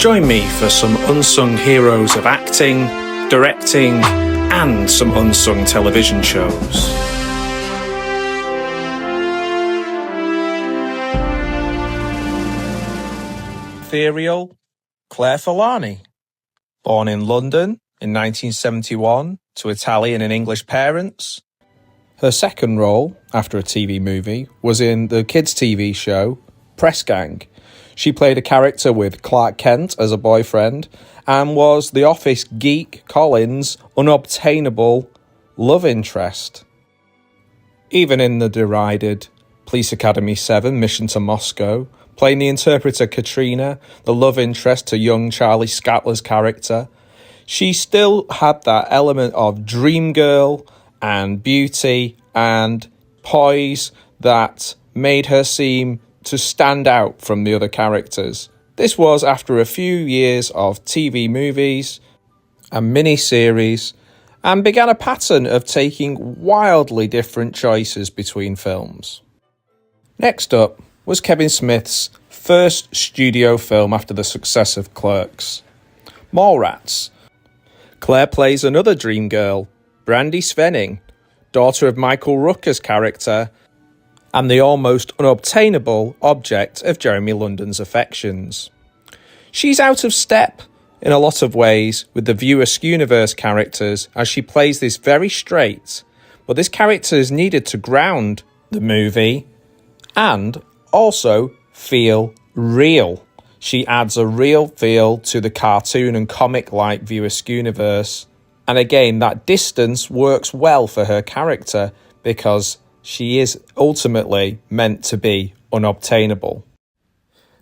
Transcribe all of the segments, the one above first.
Join me for some unsung heroes of acting, directing, and some unsung television shows. Ethereal Claire Forlani. Born in London in 1971 to Italian and English parents. Her second role, after a TV movie, was in the kids' TV show Press Gang. She played a character with Clark Kent as a boyfriend and was the office geek Colin's unobtainable love interest. Even in the derided Police Academy 7 Mission to Moscow, playing the interpreter Katrina, the love interest to young Charlie Scatler's character, she still had that element of dream girl and beauty and poise that made her seem to stand out from the other characters. This was after a few years of TV movies and mini-series, and began a pattern of taking wildly different choices between films. Next up was Kevin Smith's first studio film after the success of Clerks, Mallrats. Claire plays another dream girl, Brandy Svenning, daughter of Michael Rooker's character, and the almost unobtainable object of Jeremy London's affections. She's out of step in a lot of ways with the View Askewniverse characters, as she plays this very straight, but this character is needed to ground the movie and also feel real. She adds a real feel to the cartoon and comic-like View Askewniverse, and again, that distance works well for her character because she is ultimately meant to be unobtainable.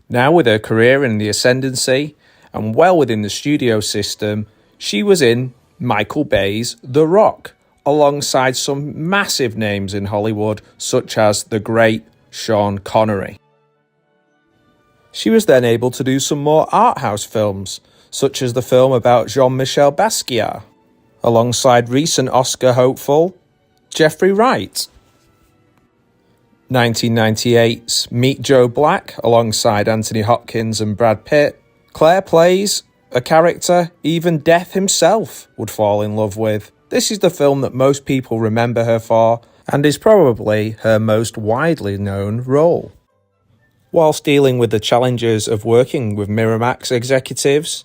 Now, with her career in the ascendancy and well within the studio system, she was in Michael Bay's The Rock, alongside some massive names in Hollywood, such as the great Sean Connery. She was then able to do some more art house films, such as the film about Jean-Michel Basquiat, alongside recent Oscar hopeful Jeffrey Wright. 1998's Meet Joe Black, alongside Anthony Hopkins and Brad Pitt, Claire plays a character even Death himself would fall in love with. This is the film that most people remember her for, and is probably her most widely known role. Whilst dealing with the challenges of working with Miramax executives,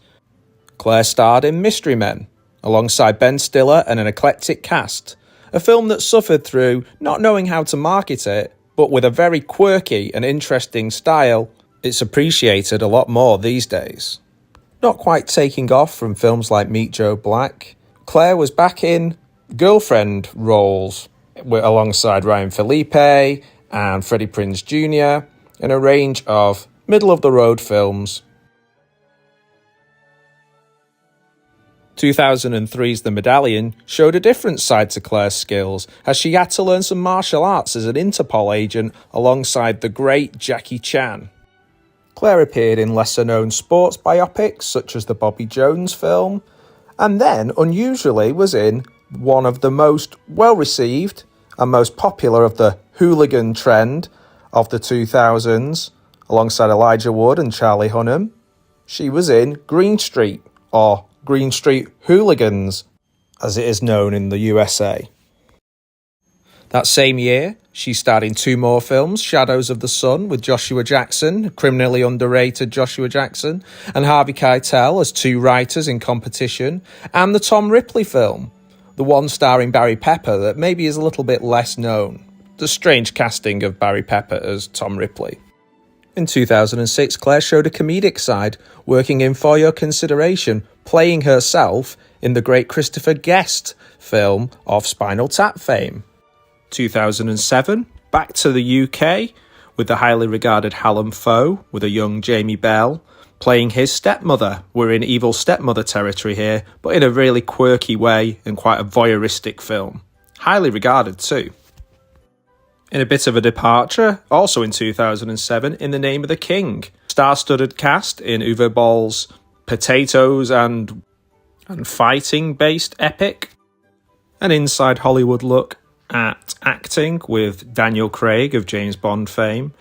Claire starred in Mystery Men, alongside Ben Stiller and an eclectic cast, a film that suffered through not knowing how to market it, but with a very quirky and interesting style, it's appreciated a lot more these days. Not quite taking off from films like Meet Joe Black, Claire was back in girlfriend roles alongside Ryan Phillippe and Freddie Prinze Jr. in a range of middle-of-the-road films. 2003's The Medallion showed a different side to Claire's skills, as she had to learn some martial arts as an Interpol agent alongside the great Jackie Chan. Claire appeared in lesser-known sports biopics such as the Bobby Jones film, and then, unusually, was in one of the most well-received and most popular of the hooligan trend of the 2000s, alongside Elijah Wood and Charlie Hunnam. She was in Green Street, or Green Street Hooligans, as it is known in the USA. That same year, she starred in two more films, Shadows of the Sun with Joshua Jackson, criminally underrated Joshua Jackson, and Harvey Keitel as two writers in competition, and the Tom Ripley film, the one starring Barry Pepper that maybe is a little bit less known, the strange casting of Barry Pepper as Tom Ripley. In 2006, Claire showed a comedic side, working in For Your Consideration, playing herself in the great Christopher Guest film of Spinal Tap fame. 2007, back to the UK, with the highly regarded Hallam Foe, with a young Jamie Bell, playing his stepmother. We're in evil stepmother territory here, but in a really quirky way and quite a voyeuristic film. Highly regarded too. In a bit of a departure, also in 2007, In the Name of the King. Star-studded cast in Uwe Boll's potatoes and fighting-based epic. An inside Hollywood look at acting with Daniel Craig of James Bond fame,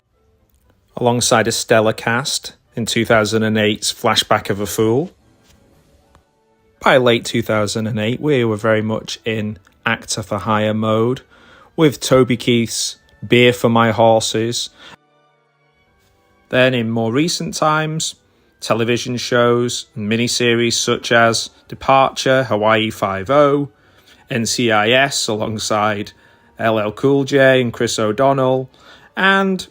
alongside a stellar cast in 2008's Flashback of a Fool. By late 2008, we were very much in actor for hire mode, with Toby Keith's Beer for My Horses. Then in more recent times, television shows and miniseries such as Departure, Hawaii Five-0, NCIS alongside LL Cool J and Chris O'Donnell, and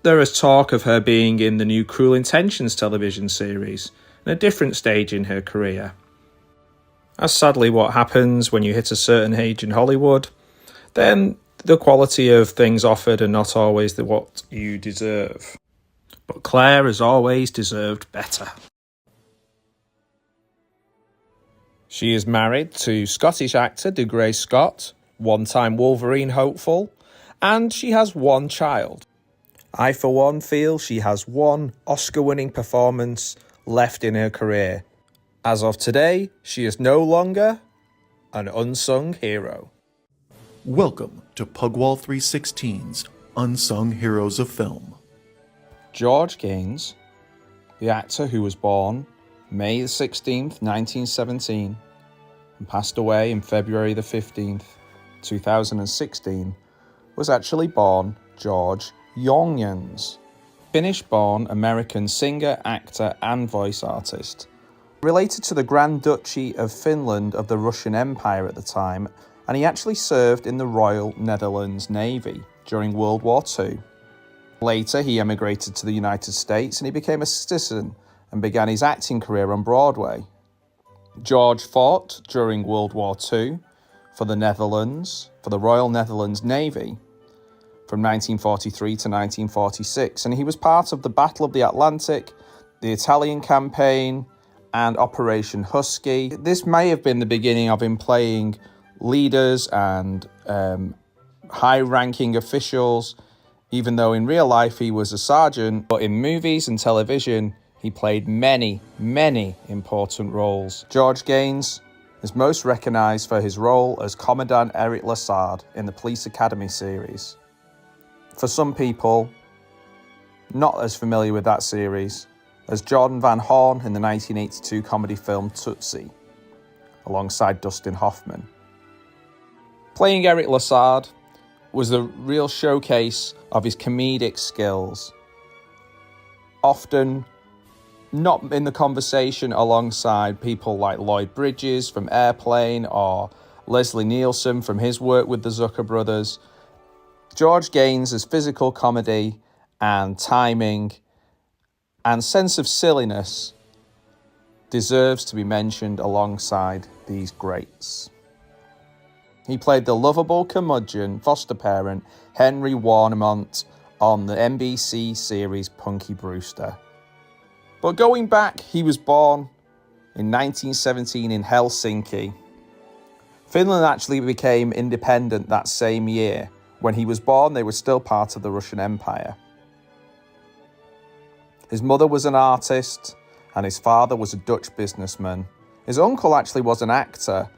there is talk of her being in the new Cruel Intentions television series, in a different stage in her career. As sadly what happens when you hit a certain age in Hollywood, then the quality of things offered are not always what you deserve. But Claire has always deserved better. She is married to Scottish actor Dougray Scott, one-time Wolverine hopeful, and she has one child. I, for one, feel she has one Oscar-winning performance left in her career. As of today, she is no longer an unsung hero. Welcome to Pugwall 316's Unsung Heroes of Film. George Gaynes, the actor who was born May 16th, 1917, and passed away in February the 15th, 2016, was actually born George Gaynes, Finnish-born American singer, actor and voice artist. Related to the Grand Duchy of Finland of the Russian Empire at the time, and he actually served in the Royal Netherlands Navy during World War II. Later, he emigrated to the United States and he became a citizen and began his acting career on Broadway. George fought during World War II for the Netherlands, for the Royal Netherlands Navy, from 1943 to 1946, and he was part of the Battle of the Atlantic, the Italian campaign, and Operation Husky. This may have been the beginning of him playing leaders and high-ranking officials, even though in real life he was a sergeant. But in movies and television, he played many, many important roles. George Gaynes is most recognised for his role as Commandant Eric Lassard in the Police Academy series. For some people, not as familiar with that series, as Jordan Van Horn in the 1982 comedy film Tootsie, alongside Dustin Hoffman. Playing Eric Lassard was the real showcase of his comedic skills, often not in the conversation alongside people like Lloyd Bridges from Airplane or Leslie Nielsen from his work with the Zucker brothers. George Gaynes' physical comedy and timing and sense of silliness deserves to be mentioned alongside these greats. He played the lovable curmudgeon foster parent Henry Warnemont on the NBC series Punky Brewster. But going back, he was born in 1917 in Helsinki. Finland actually became independent that same year. When he was born, they were still part of the Russian Empire. His mother was an artist, and his father was a Dutch businessman. His uncle actually was an actor.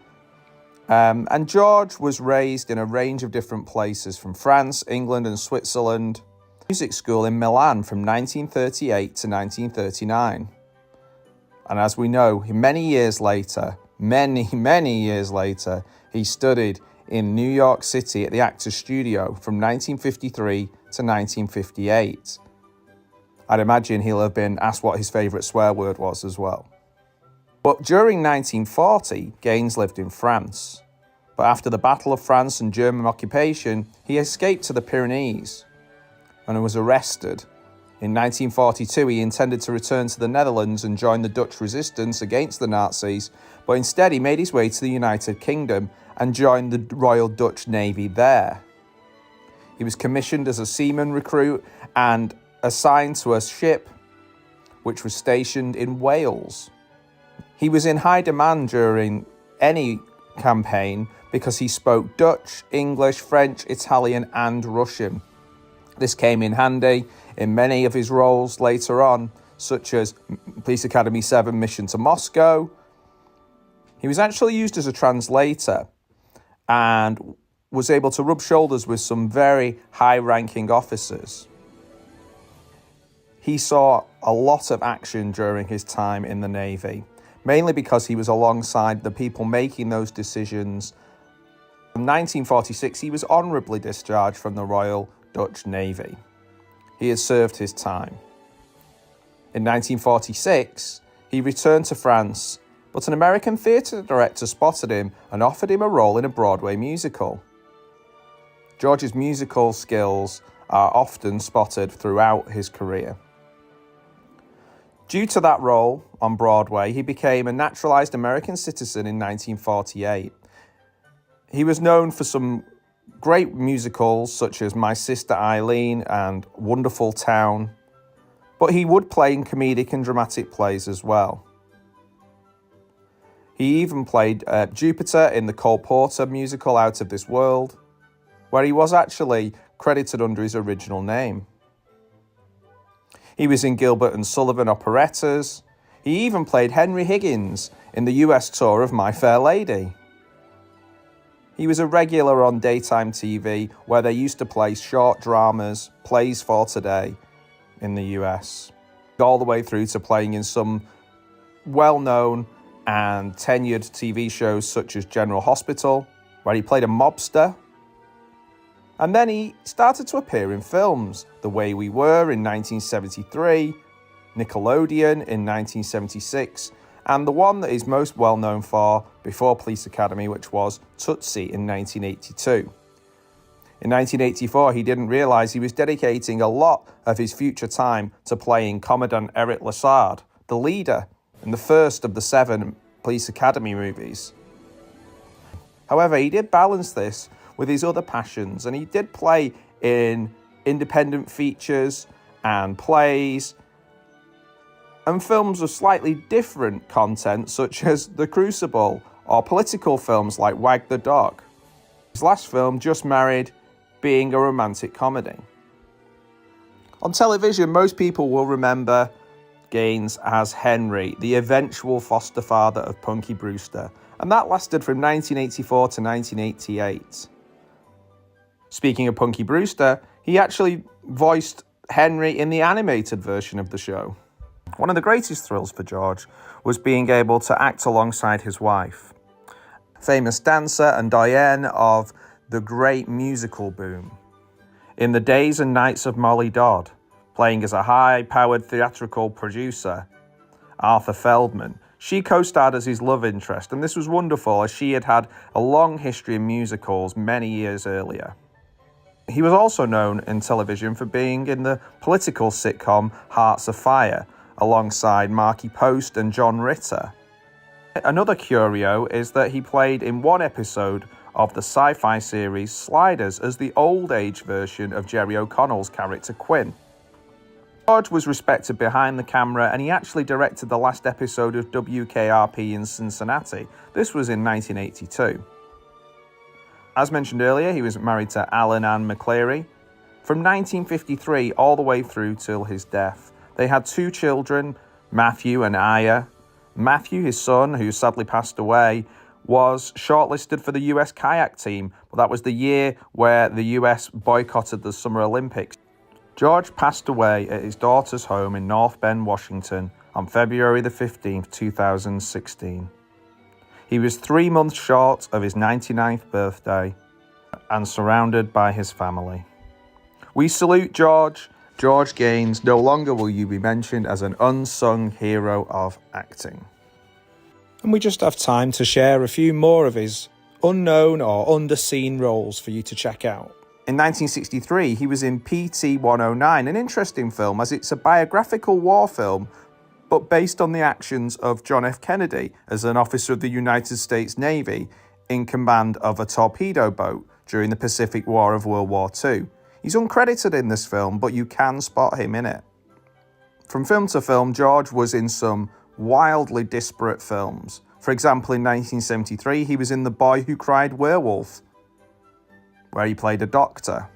And George was raised in a range of different places, from France, England, and Switzerland. Music school in Milan from 1938 to 1939. And as we know, many years later, he studied in New York City at the Actors Studio from 1953 to 1958. I'd imagine he'll have been asked what his favourite swear word was as well. But during 1940, Gaynes lived in France. But after the Battle of France and German occupation, he escaped to the Pyrenees and was arrested. In 1942, he intended to return to the Netherlands and join the Dutch resistance against the Nazis, but instead he made his way to the United Kingdom and joined the Royal Dutch Navy there. He was commissioned as a seaman recruit and assigned to a ship which was stationed in Wales. He was in high demand during any campaign because he spoke Dutch, English, French, Italian, and Russian. This came in handy in many of his roles later on, such as Police Academy 7 Mission to Moscow. He was actually used as a translator and was able to rub shoulders with some very high-ranking officers. He saw a lot of action during his time in the Navy, mainly because he was alongside the people making those decisions. In 1946, he was honourably discharged from the Royal Dutch Navy. He had served his time. In 1946, he returned to France, but an American theatre director spotted him and offered him a role in a Broadway musical. George's musical skills are often spotted throughout his career. Due to that role on Broadway, he became a naturalized American citizen in 1948. He was known for some great musicals such as My Sister Eileen and Wonderful Town, but he would play in comedic and dramatic plays as well. He even played Jupiter in the Cole Porter musical Out of This World, where he was actually credited under his original name. He was in Gilbert and Sullivan operettas. He even played Henry Higgins in the US tour of My Fair Lady. He was a regular on daytime TV, where they used to play short dramas, plays for today in the US, all the way through to playing in some well-known and tenured TV shows such as General Hospital, where he played a mobster. And then he started to appear in films, The Way We Were in 1973, Nickelodeon in 1976, and the one that he's most well known for before Police Academy, which was Tootsie in 1982. In 1984, he didn't realise he was dedicating a lot of his future time to playing Commandant Eric Lassard, the leader in the first of the 7 Police Academy movies. However, he did balance this with his other passions, and he did play in independent features and plays and films of slightly different content such as The Crucible or political films like Wag the Dog. His last film, Just Married, being a romantic comedy. On television, most people will remember Gaynes as Henry, the eventual foster father of Punky Brewster, and that lasted from 1984 to 1988. Speaking of Punky Brewster, he actually voiced Henry in the animated version of the show. One of the greatest thrills for George was being able to act alongside his wife, famous dancer and doyenne of the great musical boom, in The Days and Nights of Molly Dodd, playing as a high-powered theatrical producer, Arthur Feldman. She co-starred as his love interest, and this was wonderful as she had had a long history in musicals many years earlier. He was also known in television for being in the political sitcom Hearts of Fire, alongside Marky Post and John Ritter. Another curio is that he played in one episode of the sci-fi series Sliders as the old age version of Jerry O'Connell's character Quinn. George was respected behind the camera, and he actually directed the last episode of WKRP in Cincinnati. This was in 1982. As mentioned earlier, he was married to Alan Ann McCleary from 1953 all the way through till his death. They had 2 children, Matthew and Aya. Matthew, his son, who sadly passed away, was shortlisted for the US kayak team, but that was the year where the US boycotted the Summer Olympics. George passed away at his daughter's home in North Bend, Washington on February the 15th, 2016. He was 3 months short of his 99th birthday and surrounded by his family. We salute George. George Gaynes, no longer will you be mentioned as an unsung hero of acting. And we just have time to share a few more of his unknown or underseen roles for you to check out. In 1963, he was in PT 109, an interesting film as it's a biographical war film, but based on the actions of John F. Kennedy as an officer of the United States Navy in command of a torpedo boat during the Pacific War of World War II. He's uncredited in this film, but you can spot him in it. From film to film, George was in some wildly disparate films. For example, in 1973, he was in The Boy Who Cried Werewolf, where he played a doctor.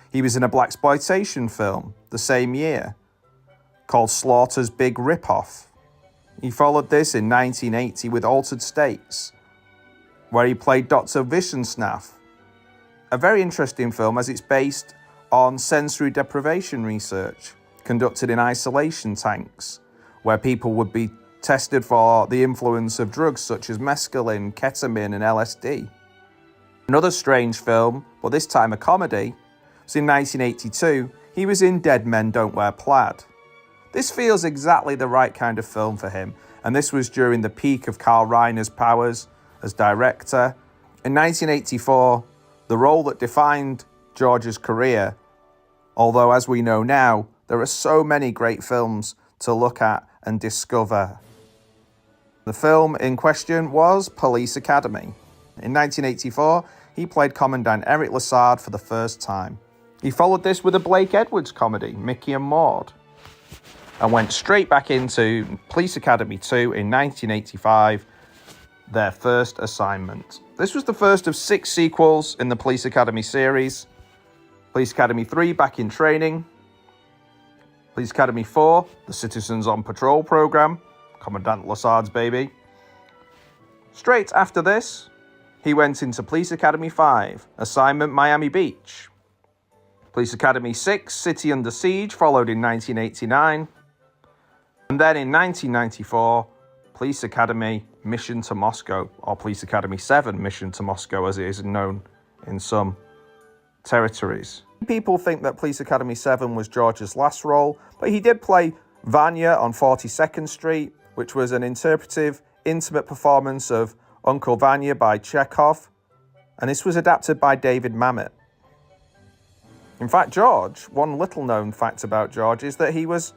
He was in a blaxploitation film the same year, called Slaughter's Big Ripoff. He followed this in 1980 with Altered States, where he played Dr. Wissensnaff. A very interesting film as it's based on sensory deprivation research conducted in isolation tanks, where people would be tested for the influence of drugs such as mescaline, ketamine, and LSD. Another strange film, but this time a comedy, was in 1982. He was in Dead Men Don't Wear Plaid. This feels exactly the right kind of film for him, and this was during the peak of Carl Reiner's powers as director. In 1984, the role that defined George's career, although as we know now, there are so many great films to look at and discover. The film in question was Police Academy. In 1984, he played Commandant Eric Lassard for the first time. He followed this with a Blake Edwards comedy, Mickey and Maude, and went straight back into Police Academy 2 in 1985, their first assignment. This was the first of 6 sequels in the Police Academy series. Police Academy 3, Back in Training. Police Academy 4, the Citizens on Patrol program, Commandant Lassard's baby. Straight after this, he went into Police Academy 5, Assignment Miami Beach. Police Academy 6, City Under Siege, followed in 1989. And then in 1994, Police Academy Mission to Moscow, or Police Academy 7 Mission to Moscow as it is known in some territories. People think that Police Academy 7 was George's last role, but he did play Vanya on 42nd Street, which was an interpretive, intimate performance of Uncle Vanya by Chekhov, and this was adapted by David Mamet. In fact, George, one little known fact about George is that he was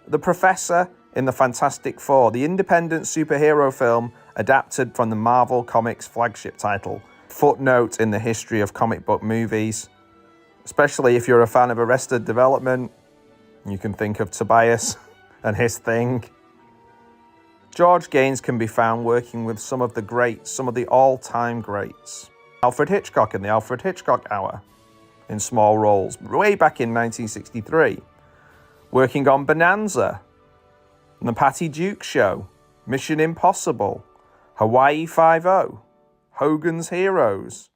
the professor in the Fantastic Four, the independent superhero film adapted from the Marvel Comics flagship title. Footnote in the history of comic book movies, especially if you're a fan of Arrested Development, you can think of Tobias and his thing. George Gaynes can be found working with some of the greats, some of the all-time greats. Alfred Hitchcock in the Alfred Hitchcock Hour, in small roles, way back in 1963. Working on Bonanza, The Patty Duke Show, Mission Impossible, Hawaii Five-0, Hogan's Heroes,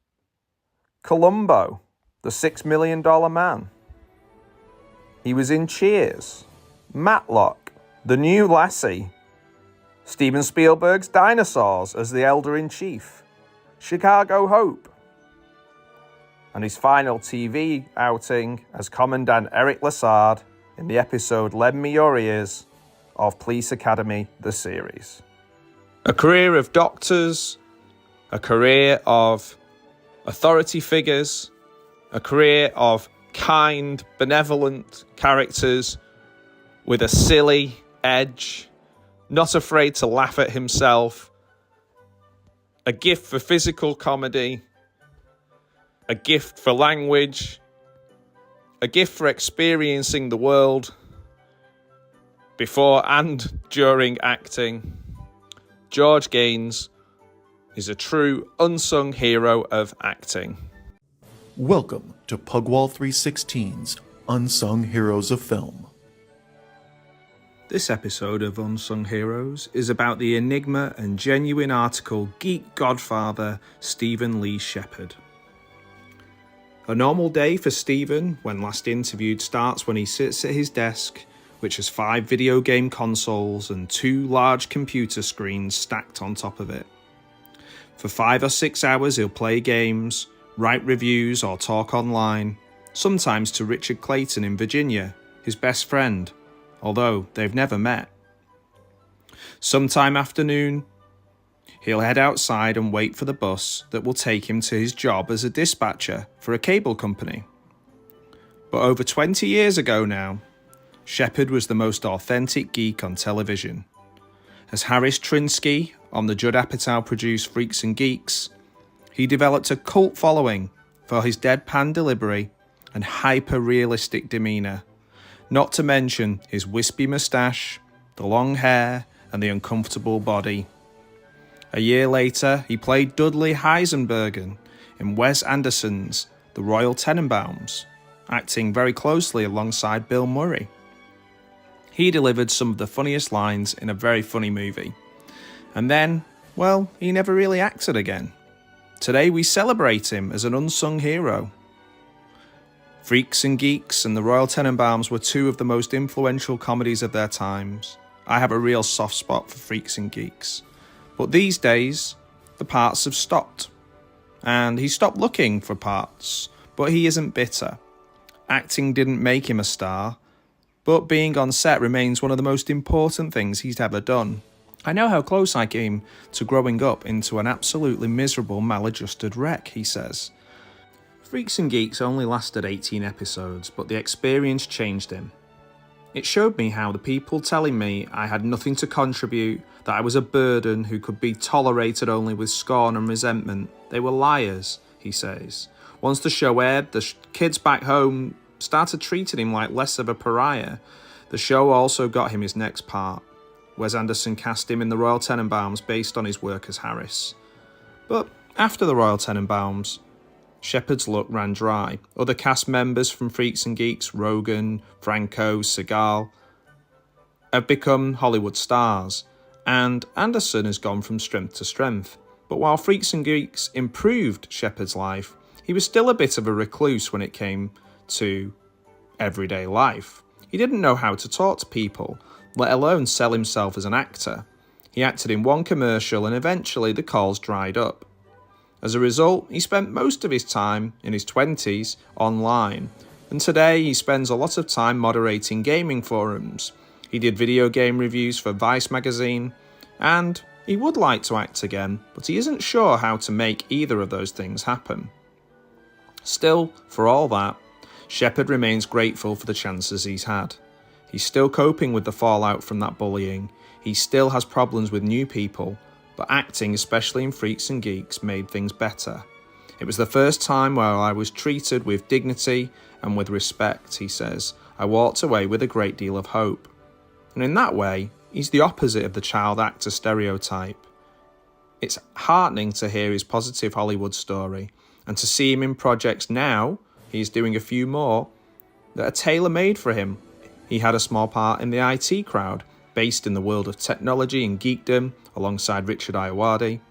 Columbo, The $6 Million Man. He was in Cheers, Matlock, The New Lassie, Steven Spielberg's Dinosaurs as the Elder-in-Chief, Chicago Hope, and his final TV outing as Commandant Eric Lassard in the episode Lend Me Your Ears of Police Academy, the series. A career of doctors, a career of authority figures, a career of kind, benevolent characters with a silly edge, not afraid to laugh at himself, a gift for physical comedy, a gift for language, a gift for experiencing the world before and during acting. George Gaynes is a true unsung hero of acting. Welcome to Pugwall 316's Unsung Heroes of Film. This episode of Unsung Heroes is about the enigma and genuine article geek godfather Stephen Lea Sheppard. A normal day for Stephen, when last interviewed, starts when he sits at his desk, which has 5 video game consoles and 2 large computer screens stacked on top of it. For 5 or 6 hours he'll play games, write reviews or talk online, sometimes to Richard Clayton in Virginia, his best friend, although they've never met. Sometime afternoon, he'll head outside and wait for the bus that will take him to his job as a dispatcher for a cable company. But over 20 years ago now, Sheppard was the most authentic geek on television. As Harris Trinsky on the Judd Apatow-produced Freaks and Geeks, he developed a cult following for his deadpan delivery and hyper-realistic demeanour, not to mention his wispy moustache, the long hair, and the uncomfortable body. A year later, he played Dudley Heisenbergen in Wes Anderson's The Royal Tenenbaums, acting very closely alongside Bill Murray. He delivered some of the funniest lines in a very funny movie. And then, well, he never really acted again. Today we celebrate him as an unsung hero. Freaks and Geeks and The Royal Tenenbaums were two of the most influential comedies of their times. I have a real soft spot for Freaks and Geeks. But these days, the parts have stopped. And he stopped looking for parts, but he isn't bitter. Acting didn't make him a star, but being on set remains one of the most important things he's ever done. I know how close I came to growing up into an absolutely miserable, maladjusted wreck, he says. Freaks and Geeks only lasted 18 episodes, but the experience changed him. It showed me how the people telling me I had nothing to contribute, that I was a burden who could be tolerated only with scorn and resentment, they were liars, he says. Once the show aired, the kids back home started treating him like less of a pariah. The show also got him his next part. Wes Anderson cast him in The Royal Tenenbaums based on his work as Harris. But after The Royal Tenenbaums, Sheppard's luck ran dry. Other cast members from Freaks and Geeks, Rogen, Franco, Seagal, have become Hollywood stars, and Anderson has gone from strength to strength. But while Freaks and Geeks improved Sheppard's life, he was still a bit of a recluse when it came to everyday life. He didn't know how to talk to people, let alone sell himself as an actor. He acted in one commercial and eventually the calls dried up. As a result, he spent most of his time, in his 20s, online, and today he spends a lot of time moderating gaming forums. He did video game reviews for Vice magazine, and he would like to act again, but he isn't sure how to make either of those things happen. Still, for all that, Sheppard remains grateful for the chances he's had. He's still coping with the fallout from that bullying. He still has problems with new people, but acting, especially in Freaks and Geeks, made things better. It was the first time where I was treated with dignity and with respect, he says. I walked away with a great deal of hope. And in that way, he's the opposite of the child actor stereotype. It's heartening to hear his positive Hollywood story, and to see him in projects now, he's doing a few more, that are tailor-made for him. He had a small part in the IT Crowd, based in the world of technology and geekdom, alongside Richard Ayoade.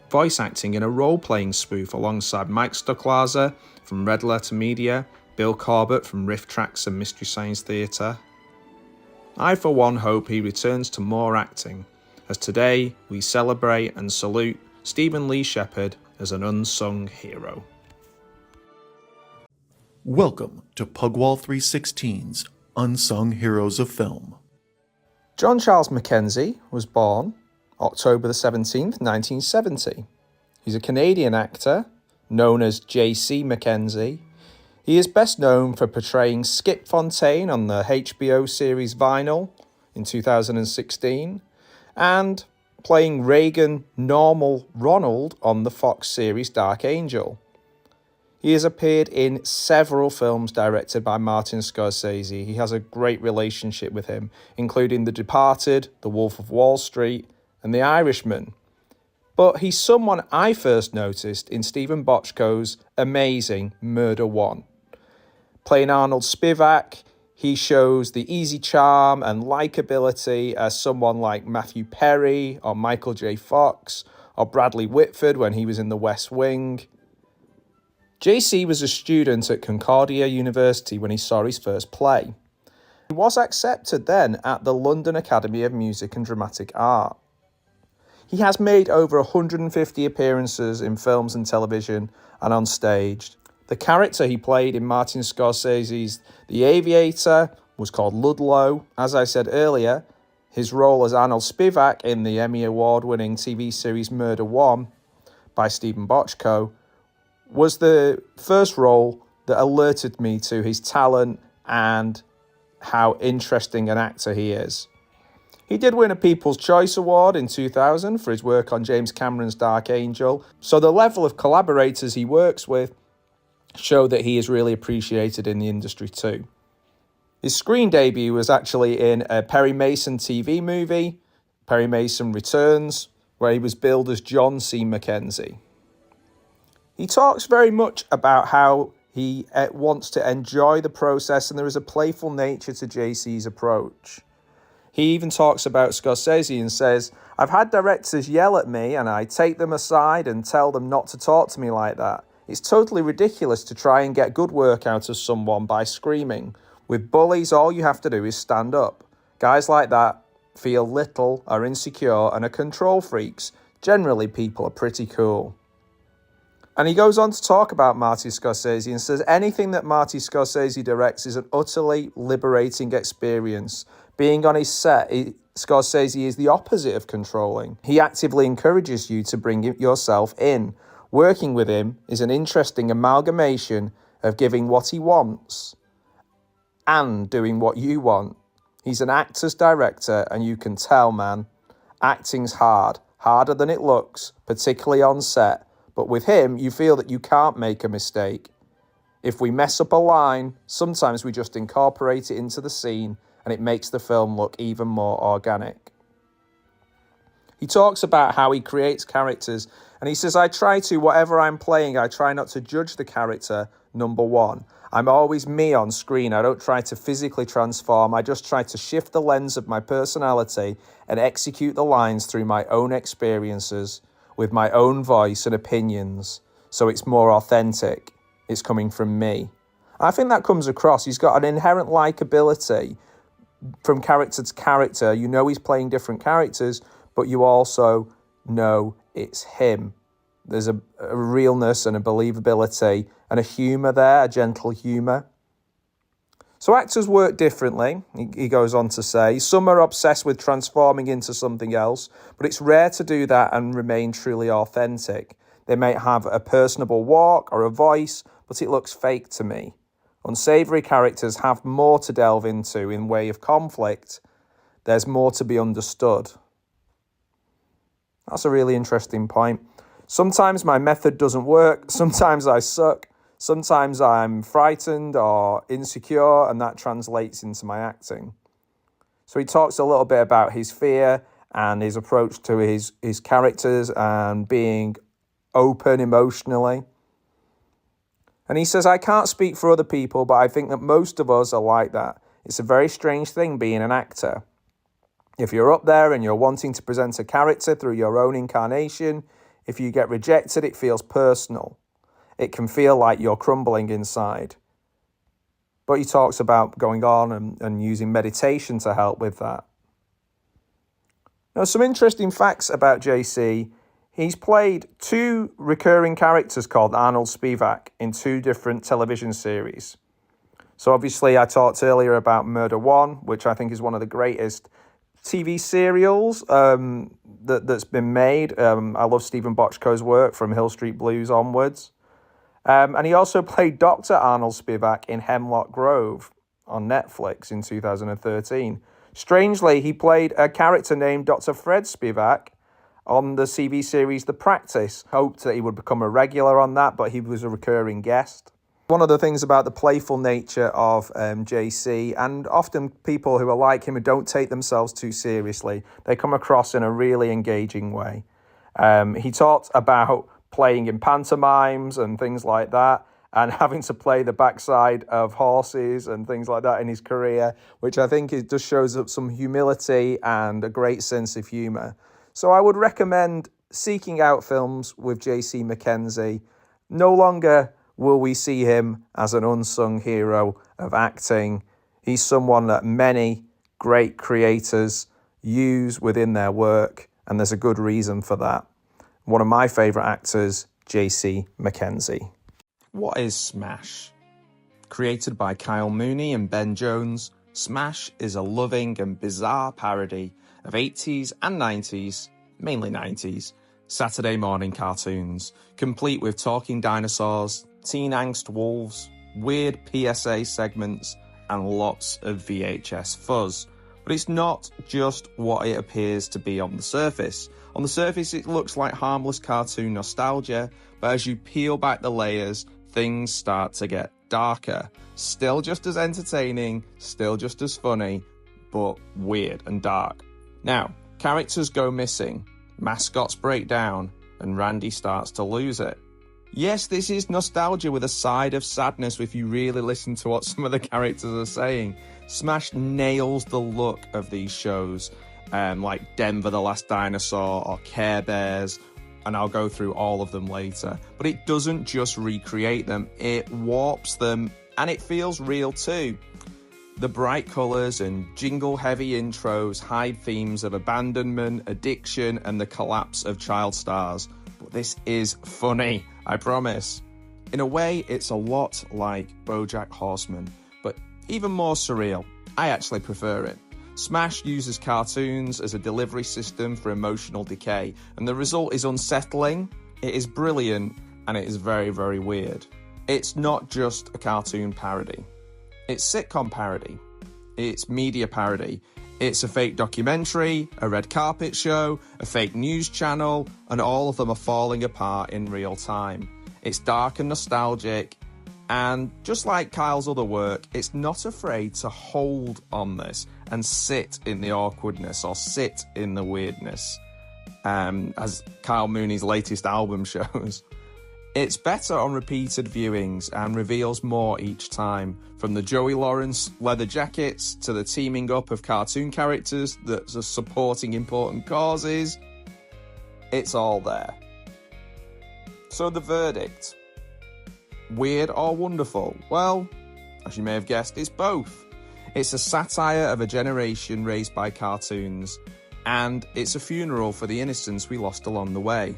Voice acting in a role-playing spoof alongside Mike Stocklasa from Red Letter Media, Bill Corbett from Riff Tracks and Mystery Science Theatre. I for one hope he returns to more acting, as today we celebrate and salute Stephen Lea Sheppard as an unsung hero. Welcome to Pugwall 316's Unsung Heroes of Film. John Charles MacKenzie was born October the 17th, 1970. He's a Canadian actor known as J.C. MacKenzie. He is best known for portraying Skip Fontaine on the HBO series Vinyl in 2016 and playing Reagan Normal Ronald on the Fox series Dark Angel. He has appeared in several films directed by Martin Scorsese. He has a great relationship with him, including The Departed, The Wolf of Wall Street, and The Irishman. But he's someone I first noticed in Stephen Bochco's amazing Murder One. Playing Arnold Spivak, he shows the easy charm and likability as someone like Matthew Perry or Michael J. Fox or Bradley Whitford when he was in The West Wing. JC was a student at Concordia University when he saw his first play. He was accepted then at the London Academy of Music and Dramatic Art. He has made over 150 appearances in films and television and on stage. The character he played in Martin Scorsese's The Aviator was called Ludlow. As I said earlier, his role as Arnold Spivak in the Emmy Award-winning TV series Murder One by Stephen Bochco was the first role that alerted me to his talent and how interesting an actor he is. He did win a People's Choice Award in 2000 for his work on James Cameron's Dark Angel, so the level of collaborators he works with show that he is really appreciated in the industry too. His screen debut was actually in a Perry Mason TV movie, Perry Mason Returns, where he was billed as John C. MacKenzie. He talks very much about how he wants to enjoy the process and there is a playful nature to JC's approach. He even talks about Scorsese and says, "I've had directors yell at me and I take them aside and tell them not to talk to me like that. It's totally ridiculous to try and get good work out of someone by screaming. With bullies, all you have to do is stand up. Guys like that feel little, are insecure, and are control freaks. Generally, people are pretty cool. And he goes on to talk about Marty Scorsese and says anything that Marty Scorsese directs is an utterly liberating experience. Being on his set, Scorsese is the opposite of controlling. He actively encourages you to bring yourself in. Working with him is an interesting amalgamation of giving what he wants and doing what you want. He's an actor's director, and you can tell, man, acting's hard, harder than it looks, particularly on set. But with him, you feel that you can't make a mistake. If we mess up a line, sometimes we just incorporate it into the scene, and it makes the film look even more organic. He talks about how he creates characters, and he says, I try to, whatever I'm playing, I try not to judge the character, number one. I'm always me on screen. I don't try to physically transform. I just try to shift the lens of my personality and execute the lines through my own experiences with my own voice and opinions, so it's more authentic. It's coming from me. I think that comes across. He's got an inherent likability from character to character. You know he's playing different characters, but you also know it's him. There's a realness and a believability and a humour there, a gentle humour. So actors work differently, he goes on to say. Some are obsessed with transforming into something else, but it's rare to do that and remain truly authentic. They may have a personable walk or a voice, but it looks fake to me. Unsavoury characters have more to delve into in way of conflict. There's more to be understood. That's a really interesting point. Sometimes my method doesn't work. Sometimes I suck. Sometimes I'm frightened or insecure, and that translates into my acting. So he talks a little bit about his fear and his approach to his characters and being open emotionally. And he says, I can't speak for other people, but I think that most of us are like that. It's a very strange thing being an actor. If you're up there and you're wanting to present a character through your own incarnation, if you get rejected, it feels personal. It can feel like you're crumbling inside. But he talks about going on and using meditation to help with that. Now, some interesting facts about JC. He's played 2 recurring characters called Arnold Spivak in 2 different television series. So obviously I talked earlier about Murder One, which I think is one of the greatest TV serials that's been made. I love Stephen Bochco's work from Hill Street Blues onwards. And he also played Dr. Arnold Spivak in Hemlock Grove on Netflix in 2013. Strangely, he played a character named Dr. Fred Spivak on the TV series The Practice. Hoped that he would become a regular on that, but he was a recurring guest. One of the things about the playful nature of JC, and often people who are like him who don't take themselves too seriously, they come across in a really engaging way. He talked about playing in pantomimes and things like that, and having to play the backside of horses and things like that in his career, which I think it just shows up some humility and a great sense of humour. So I would recommend seeking out films with J.C. MacKenzie. No longer will we see him as an unsung hero of acting. He's someone that many great creators use within their work, and there's a good reason for that. One of my favourite actors, J.C. MacKenzie. What is Smash? Created by Kyle Mooney and Ben Jones, Smash is a loving and bizarre parody of 80s and 90s, mainly 90s, Saturday morning cartoons, complete with talking dinosaurs, teen angst wolves, weird PSA segments, and lots of VHS fuzz. But it's not just what it appears to be on the surface. On the surface, it looks like harmless cartoon nostalgia, but as you peel back the layers, things start to get darker. Still just as entertaining, still just as funny, but weird and dark. Now, characters go missing, mascots break down, and Randy starts to lose it. Yes, this is nostalgia with a side of sadness if you really listen to what some of the characters are saying. Smash nails the look of these shows, like Denver the Last Dinosaur or Care Bears, and I'll go through all of them later. But it doesn't just recreate them, it warps them, and it feels real too. The bright colours and jingle-heavy intros hide themes of abandonment, addiction, and the collapse of child stars. But this is funny, I promise. In a way, it's a lot like BoJack Horseman, but even more surreal. I actually prefer it. Smash uses cartoons as a delivery system for emotional decay, and the result is unsettling, it is brilliant, and it is very, very weird. It's not just a cartoon parody. It's sitcom parody. It's media parody. It's a fake documentary, a red carpet show, a fake news channel, and all of them are falling apart in real time. It's dark and nostalgic, and just like Kyle's other work, it's not afraid to hold on this and sit in the awkwardness or sit in the weirdness, as Kyle Mooney's latest album shows. It's better on repeated viewings and reveals more each time, from the Joey Lawrence leather jackets to the teaming up of cartoon characters that are supporting important causes. It's all there. So the verdict. Weird or wonderful? Well, as you may have guessed, it's both. It's a satire of a generation raised by cartoons, and it's a funeral for the innocence we lost along the way.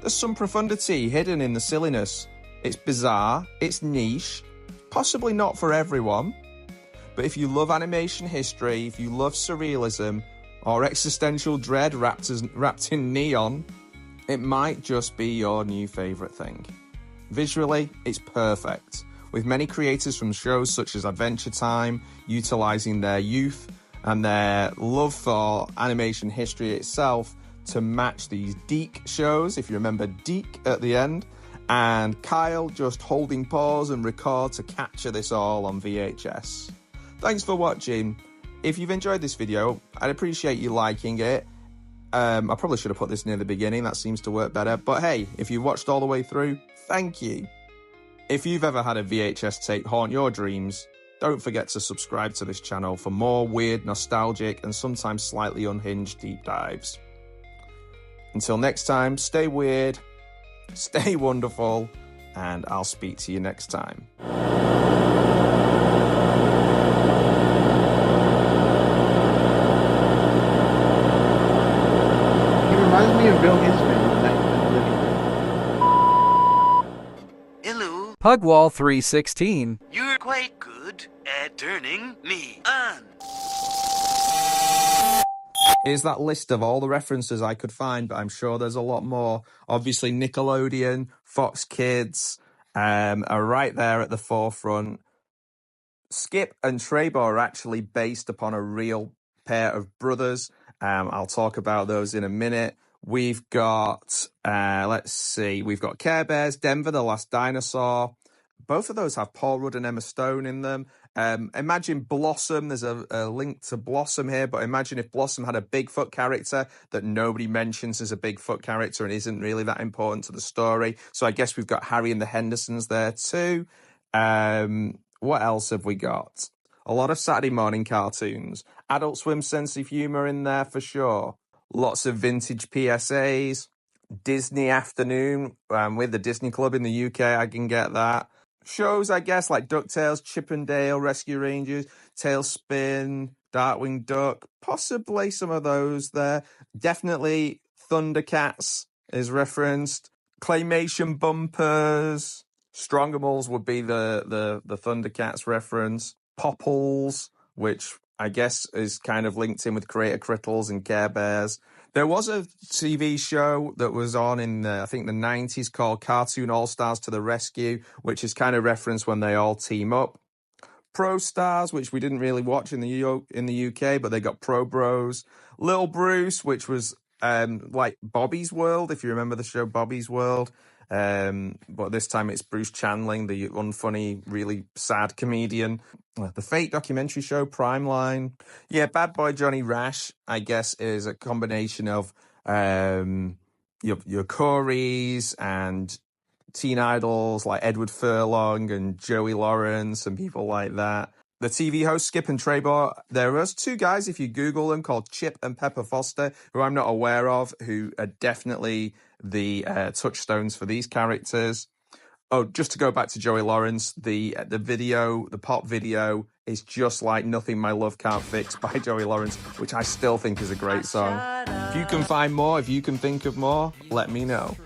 There's some profundity hidden in the silliness. It's bizarre, it's niche, possibly not for everyone, but if you love animation history, if you love surrealism, or existential dread wrapped in neon, it might just be your new favourite thing. Visually, it's perfect, with many creators from shows such as Adventure Time utilising their youth and their love for animation history itself to match these Deke shows, if you remember Deke at the end, and Kyle just holding pause and record to capture this all on VHS. Thanks for watching. If you've enjoyed this video, I'd appreciate you liking it. I probably should have put this near the beginning, that seems to work better, but hey, if you watched all the way through, thank you. If you've ever had a VHS tape haunt your dreams, don't forget to subscribe to this channel for more weird, nostalgic, and sometimes slightly unhinged deep dives. Until next time, stay weird, stay wonderful, and I'll speak to you next time. He reminds me of Bill Hinsman in Night in the Living Room. Hello, Pugwall 316. you're quite good at turning me on. Here's that list of all the references I could find, but I'm sure there's a lot more. Obviously, Nickelodeon, Fox Kids are right there at the forefront. Skip and Treybo are actually based upon a real pair of brothers. I'll talk about those in a minute. We've got, we've got Care Bears, Denver, the Last Dinosaur. Both of those have Paul Rudd and Emma Stone in them. Imagine Blossom. There's a link to Blossom here, but imagine if Blossom had a Bigfoot character that nobody mentions as a Bigfoot character and isn't really that important to the story. So I guess we've got Harry and the Hendersons there too. What else have we got? A lot of Saturday morning cartoons. Adult Swim sense of humour in there for sure. Lots of vintage PSAs. Disney Afternoon with the Disney Club in the UK, I can get that. Shows, I guess, like DuckTales, Chip and Dale, Rescue Rangers, Tailspin, Darkwing Duck, possibly some of those there. Definitely Thundercats is referenced. Claymation Bumpers. Strongimals would be the Thundercats reference. Popples, which I guess is kind of linked in with Creator Crittles and Care Bears. There was a TV show that was on in, I think, the 90s called Cartoon All-Stars to the Rescue, which is kind of referenced when they all team up. Pro Stars, which we didn't really watch in the UK, but they got Pro Bros. Little Bruce, which was like Bobby's World, if you remember the show Bobby's World. But this time it's Bruce Chanling, the unfunny, really sad comedian. The fake documentary show Primeline. Yeah, Bad Boy Johnny Rash, I guess, is a combination of your Coreys and teen idols like Edward Furlong and Joey Lawrence and people like that. The TV host Skip and Treybo, there are two guys, if you Google them, called Chip and Pepper Foster, who I'm not aware of, who are definitely the touchstones for these characters. Oh, just to go back to Joey Lawrence, the video, the pop video, is just like Nothing My Love Can't Fix by Joey Lawrence, which I still think is a great song. If you can find more, if you can think of more, let me know.